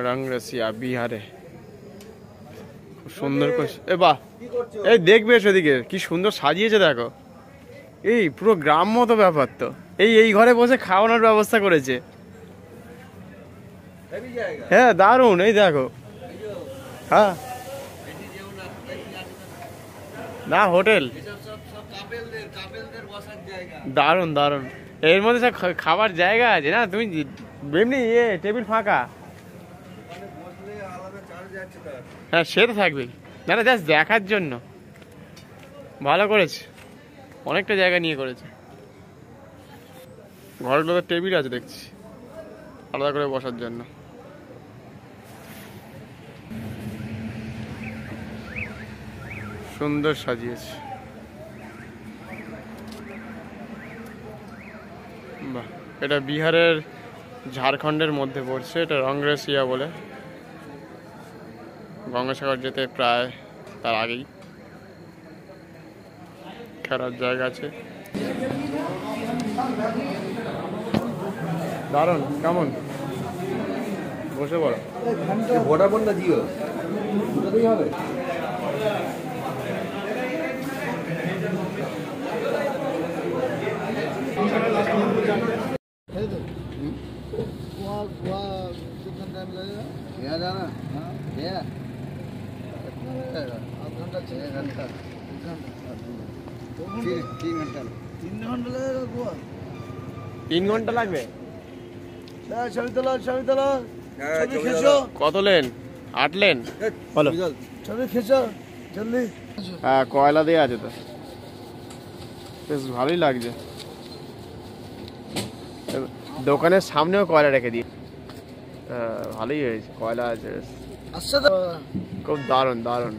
রংরেসিয়া বিহারে খুব সুন্দর করে বাহ এই দেখবে সেদিকে কি সুন্দর সাজিয়েছে দেখো এই পুরো গ্রাম মতো ব্যাপার তো এই ঘরে বসে খাওয়ানোর ব্যবস্থা করেছে হ্যাঁ দারুণ এই দেখো হ্যাঁ না হোটেল দারুণ দারুণ এর মধ্যে সব খাবার জায়গা আছে না তুমি এমনি টেবিল ফাঁকা হ্যাঁ সে তো থাকবেই না না জাস্ট দেখার জন্য ভালো করেছে অনেকটা জায়গা নিয়ে করেছে ঘরগুলোতে টেবিল আছে দেখছি আলাদা করে বসার জন্য সুন্দর সাজিয়েছে বাহ এটা বিহারের ঝাড়খণ্ডের মধ্যে পড়ছে এটা রংরেসিয়া বলে গঙ্গাসাগর যেতে প্রায় তার আগেই খেলার জায়গা আছে দারুণ কেমন বসে পড়ো ভোডাফোন না জিও দুটোতেই হবে जाना आध घंटा 6 घंटा 3 घंटा 3 घंटा लगेगा गोवा 3 ঘন্টা লাগবে ছবি তোলো ছবি খেঁচো কত লেন 8 লেন বলো ছবি খেঁচো জলদি হ্যাঁ কয়লা দিয়ে আছে তো বেশ ভালোই লাগছে দোকানের সামনেও কয়লা রেখে দিয়ে ভালোই হয়েছে কয়লা আছে আচ্ছা তো খুব দারুণ দারুণ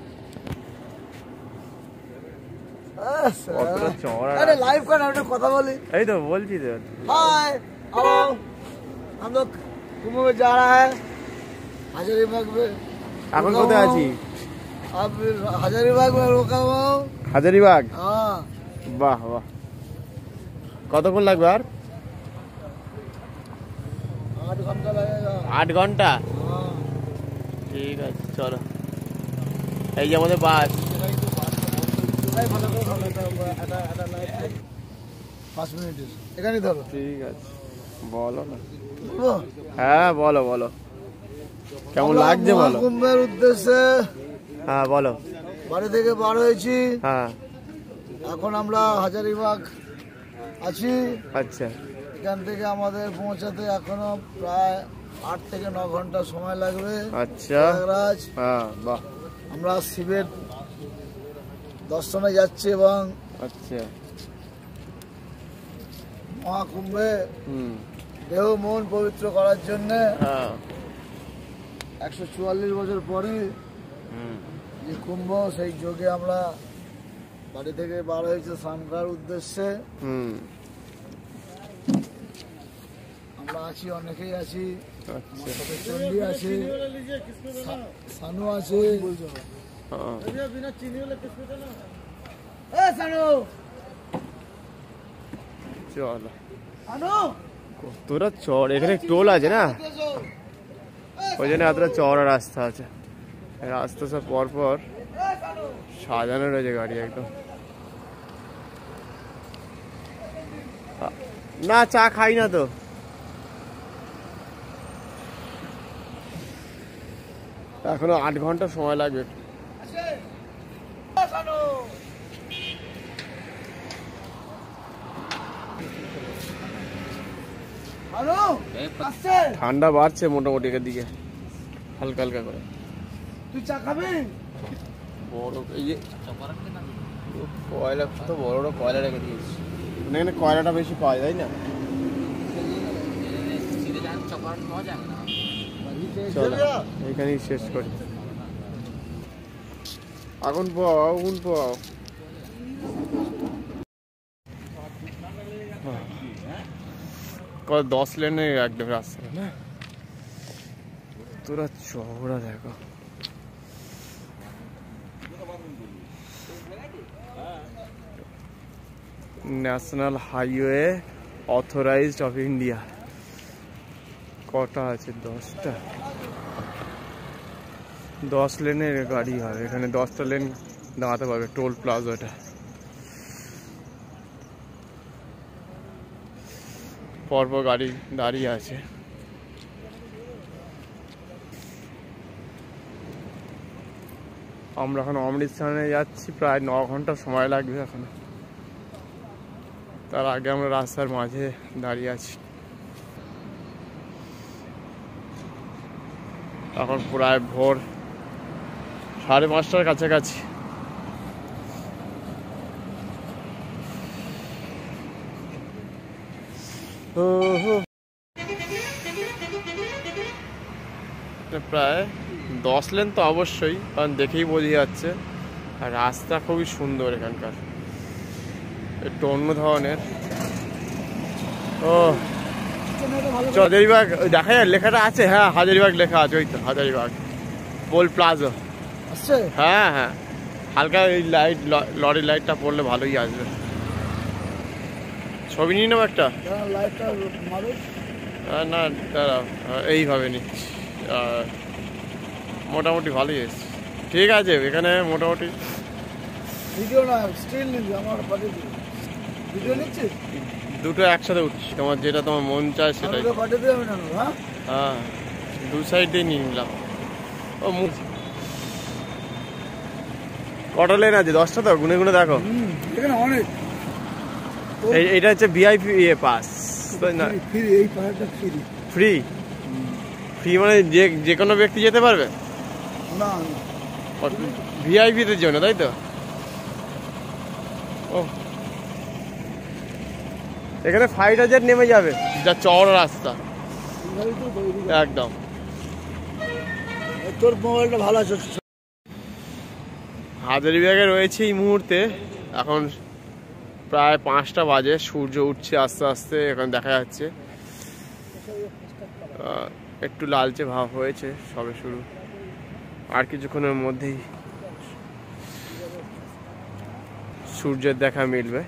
কতটা চওড়া अरे लाइव का ना কথা বলি এই তো বলছি তো हाय अब हम लोग कुंभ में जा रहा है हजारीबाग में এখন কোথায় আছি अब हजारीबाग में रुका हुआ हूं হাজারিবাগ हां বাহ বাহ কতক্ষণ লাগবে আর 8 घंटा लगेगा 8 ঘন্টা हां ঠিক আছে চলো এই যে আমাদের বাস 5 মিনিট এখানেই ধরো ঠিক আছে বলো না হ্যাঁ বলো বলো কেমন লাগছে বলো কুম্ভের উদ্দেশ্যে হ্যাঁ বলো বাড়ি থেকে বার হয়েছি হ্যাঁ এখন আমরা হাজারিবাগ আছি আচ্ছা এখান থেকে আমাদের পৌঁছাতে এখনো প্রায় 8 থেকে 9 ঘন্টা সময় লাগবে আচ্ছা হ্যাঁ বাহ আমরা শিবের দর্শনে যাচ্ছি এবং আচ্ছা মহাকুম্ভে দেহ মন পবিত্র করার জন্য হ্যাঁ 144 বছর পরে যে কুম্ভ সেই যোগে আমরা বাড়ি থেকে বার হয়েছে স্নান করার উদ্দেশ্যে আমরা আছি অনেকেই আছি চন্ডী আছে সানু আছে চলো তোরা চড় এখানে টোল আছে না ওই জন্য এতটা চড়া রাস্তা আছে রাস্তা সব পর পর সাজানো রয়েছে গাড়ি একদম না চা খাই না তো এখনো 8 ঘন্টা সময় লাগবে ঠান্ডা বাড়ছে মোটামুটি এর দিকে হালকা হালকা করে তুই চা খাবি বড় এই যে কয়লা কত বড় বড় কয়লা রেখে দিয়েছি এখানে কয়লাটা বেশি পাওয়া যায় না চলো এইখানেই শেষ করি আগুন পোয়াও আগুন পোয়াও কত 10 লেনে একদম রাস্তা না তোরা চওড়া দেখো national highway authorised of India কটা আছে 10টা 10 লেনের গাড়ি হবে এখানে, 10টা লেন দাঁড়াতে পারবে, টোল প্লাজা এটা। পরপর গাড়ি দাঁড়িয়ে আছে। আমরা এখন অমৃতসরে যাচ্ছি, প্রায় 9 ঘন্টা সময় লাগবে এখন। তার আগে আমরা রাস্তার মাঝে দাঁড়িয়ে আছি। এখন প্রায় ভোর 5:30টার কাছাকাছি। প্রায় 10 লেন তো অবশ্যই, কারণ দেখেই বোঝা যাচ্ছে। আর রাস্তা খুবই সুন্দর এখানকার, একটু অন্য ধরনের। ও হাজারিবাগ দেখা যায়, লেখাটা আছে। হ্যাঁ হাজারিবাগ লেখা আছে, ওই তো হাজারিবাগ টোল প্লাজা। হ্যাঁ হ্যাঁ, হালকা এই লাইট, লরি লাইটটা পড়লে ভালোই আসবে। ছবি নিয়ে নেবো একটা। না দাঁড়াও, এইভাবে নিচ্ছি। মোটামুটি ভালোই এসছে। ঠিক আছে, এখানে মোটামুটি ভিডিও না, স্টিল নিবি? আমার ভিডিও নিচ্ছিস? দুটো একসাথে উঠছি, তোমার যেটা তোমার মন চায় সেটাই। হ্যাঁ, দু সাইডে নিয়ে নিলাম। ও মুখ কটা লেন আছে? 10টা তো, গুনে গুনে দেখো। এখানে অনেক। এইটা হচ্ছে ভিআইপি পাস, না ফ্রি? ফ্রি মানে যে কোনো ব্যক্তি যেতে পারবে না, ভিআইপিদের জন্য, তাই তো? ও এখানে 5000 নেমে যাবে, যা চওড়া রাস্তা একদম। তোর মোবাইলটা ভালো আছে। হাজারিবাগে রয়েছে এই মুহূর্তে। এখন প্রায় 5টা বাজে, সূর্য উঠছে আস্তে আস্তে, এখন দেখা যাচ্ছে একটু লালচে ভাব হয়েছে, সবে শুরু। আর কিছুক্ষণের মধ্যেই সূর্যের দেখা মিলবে।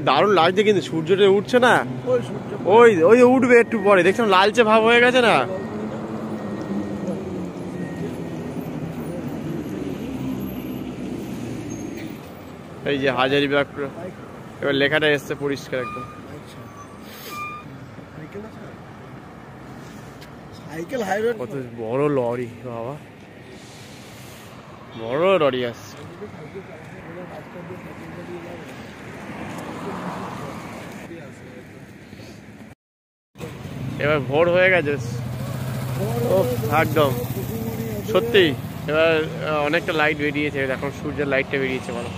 দারুণ লাগছে কিন্তু, সূর্যটা উঠছে না? ওই ওই উঠবে একটু পরে, দেখছিলাম লালচে ভাব হয়ে গেছে না? এই যে হাজারিবাগ, এবার লেখাটা এসছে পরিষ্কার একদম। কত বড় লরি বাবা, বড় লরি আসছে। এবার ভোর হয়ে গেছে একদম, সত্যি। এবার অনেকটা লাইট বেরিয়েছে, এখন সূর্যের লাইটটা বেরিয়েছে বলো।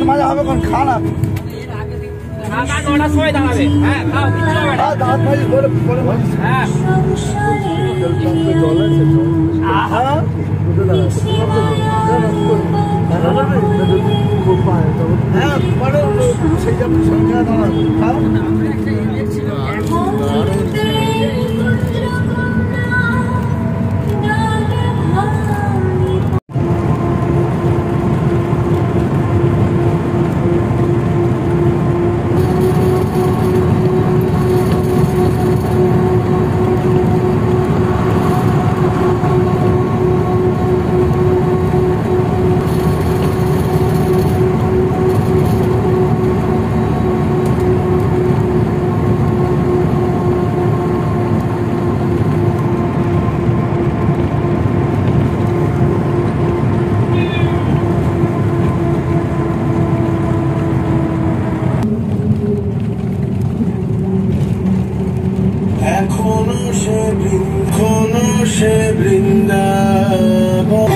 মাঝে হবে কোন খানা দাঁত মাঝে বলে বলে সেই সঙ্গে সে বৃন্দাবন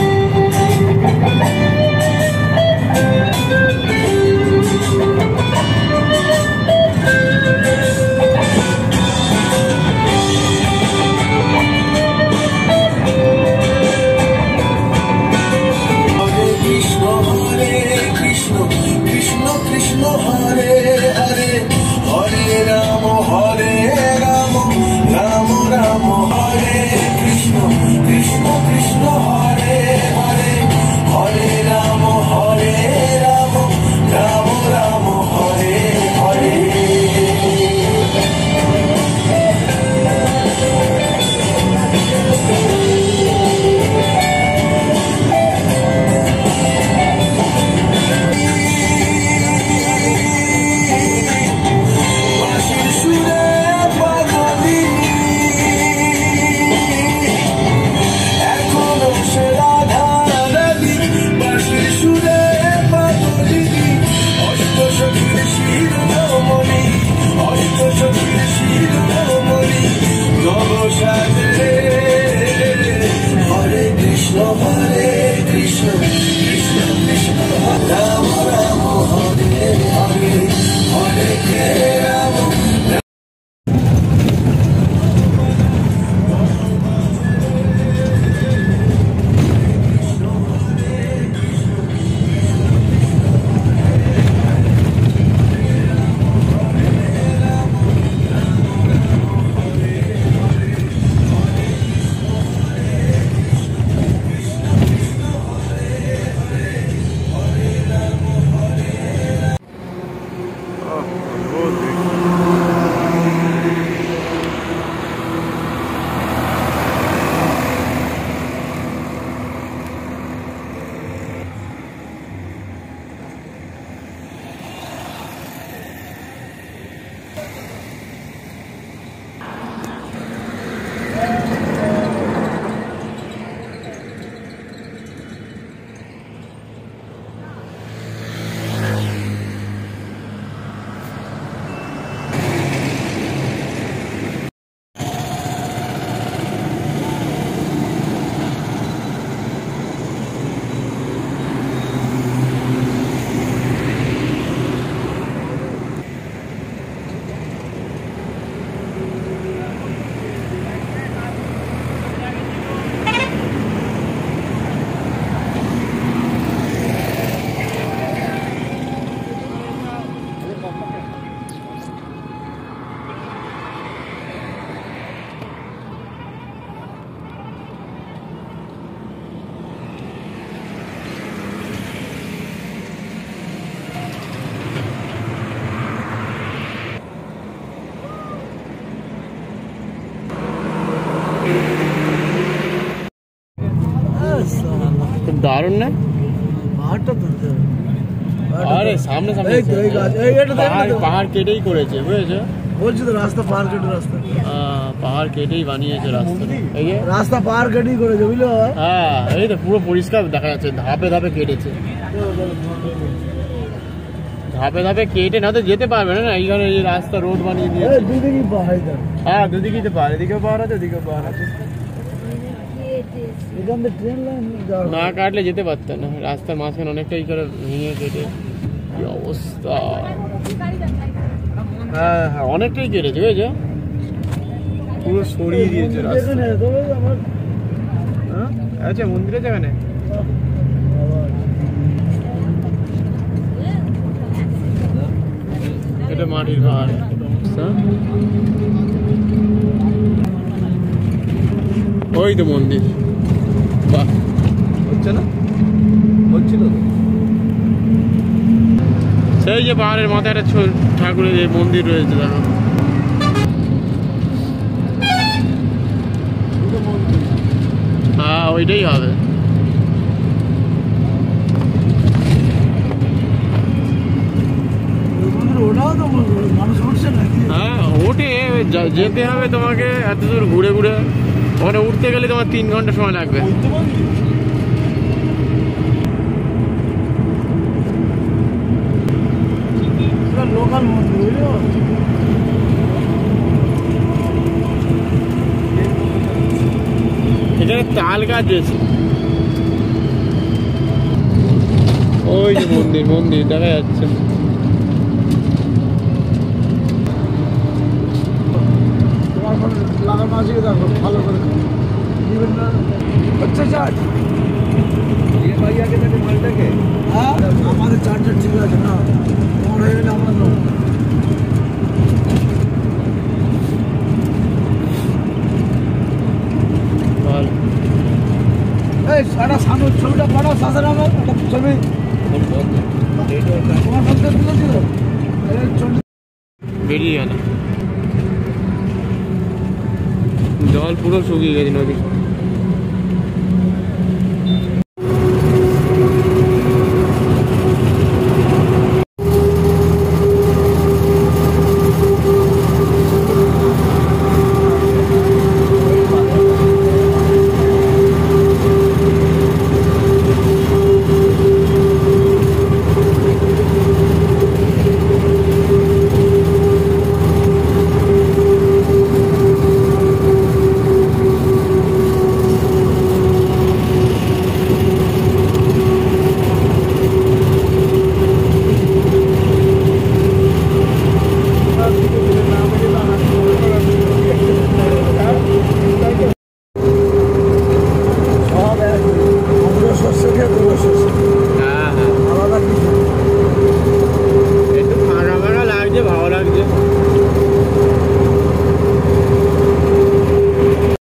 দারুণ না আরে সামনে সামনে পাহাড় কেটেই করেছে বুঝেছো বলছি তো রাস্তা পাহাড় কেটে রাস্তা পাহাড় কেটেই বানিয়েছে রাস্তা এই যে রাস্তা পাহাড় কেটেই করেছে বুঝলো হ্যাঁ এই তো পুরো পরিষ্কার দেখা যাচ্ছে ধাপে ধাপে কেটেছে ধাপে ধাপে কেটে না তো যেতে পারবে না, এইখানে এই রাস্তা রোড বানিয়ে দিয়েছে। দুদিকেই পাহাড় দেন। হ্যাঁ দুদিকেই তো পাহাড়, এদিকেও পাহাড় আছে ওদিকেও পাহাড় আছে। এখান থেকে ট্রেন লাইন না কাটলে যেতে পারতাম না, রাস্তার মাঝখানে অনেকটাই করে ভেঙে কেটে কি অবস্থা। হ্যাঁ হ্যাঁ অনেকটাই কেটেছে বুঝেছো, পুরো সরিয়ে দিয়েছে রাস্তা। হ্যাঁ আচ্ছা মন্দির আছে এখানে। এটা মাটির পাহাড়। ওই তো মন্দির। বাহ হচ্ছে না, হচ্ছিল তো। সেই যে পাহাড়ের মাথায় একটা ঠাকুরের যে মন্দির রয়েছে দেখো। হ্যাঁ ওইটাই হবে। মানুষ উঠছে নাকি? হ্যাঁ ওঠে, যেতে হবে তোমাকে এত দূর ঘুরে ঘুরে, ওখানে উঠতে গেলে তোমার 3 ঘন্টা সময় লাগবে। লোকাল মন্দির বুঝলো। এখানে তাল গাছ আছে। ওই যে মন্দির, মন্দির দেখা যাচ্ছে। তোমার ফোন লাগানো আছে দেখো ভালো করে হচ্ছে চার্জ। হ্যাঁ আমাদের চার্জার ঠিক আছে না, তোমার হয়ে গেলে আমরা নেব। এই সারা সামনের ছবিটা পাঠাও সাসার আমার ছবি তোমার ফোনটা তুলেছিল বেরিয়ে গেল, জল পুরো শুকিয়ে গেছে নদী।